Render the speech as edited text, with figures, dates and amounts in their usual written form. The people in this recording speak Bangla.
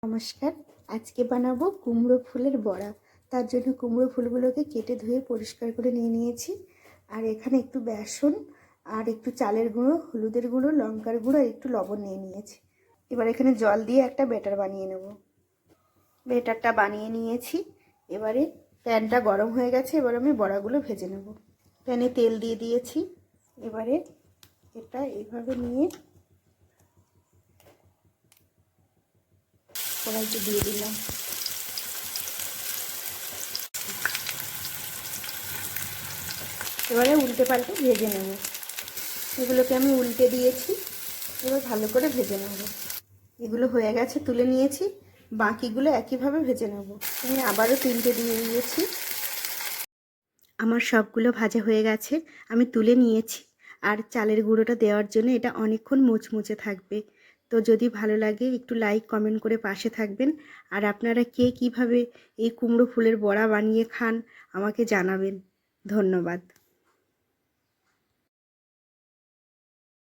নমস্কার। আজকে বানাবো কুমড়ো ফুলের বড়া। তার জন্য কুমড়ো ফুলগুলোকে কেটে ধুয়ে পরিষ্কার করে নিয়ে নিয়েছি। আর এখানে একটু বেসন আর একটু চালের গুঁড়ো, হলুদের গুঁড়ো, লঙ্কার গুঁড়ো আর একটু লবণ নিয়ে নিয়েছি। এবার এখানে জল দিয়ে একটা ব্যাটার বানিয়ে নেব। ব্যাটারটা বানিয়ে নিয়েছি। এবারে প্যানটা গরম হয়ে গেছে, এবার আমি বড়াগুলো ভেজে নেব। প্যানে তেল দিয়ে দিয়েছি। এবারে এটা এইভাবে নিয়ে কড়াইতে দিয়ে দিলাম। এবারে উল্টে পাল্টে ভেজে নেব। এগুলোকে আমি উল্টে দিয়েছি, এবার ভালো করে ভেজে নেব। এগুলো হয়ে গেছে, তুলে নিয়েছি। বাকিগুলো একইভাবে ভেজে নেব। আমি আবারও 3টে দিয়ে দিয়েছি। আমার সবগুলো ভাজা হয়ে গেছে, আমি তুলে নিয়েছি। আর চালের গুঁড়োটা দেওয়ার জন্য এটা অনেকক্ষণ মুচমুচে থাকবে। তো যদি ভালো লাগে একটু লাইক কমেন্ট করে পাশে থাকবেন। আর আপনারা কে কীভাবে এই কুমড়ো ফুলের বড়া বানিয়ে খান আমাকে জানাবেন। ধন্যবাদ।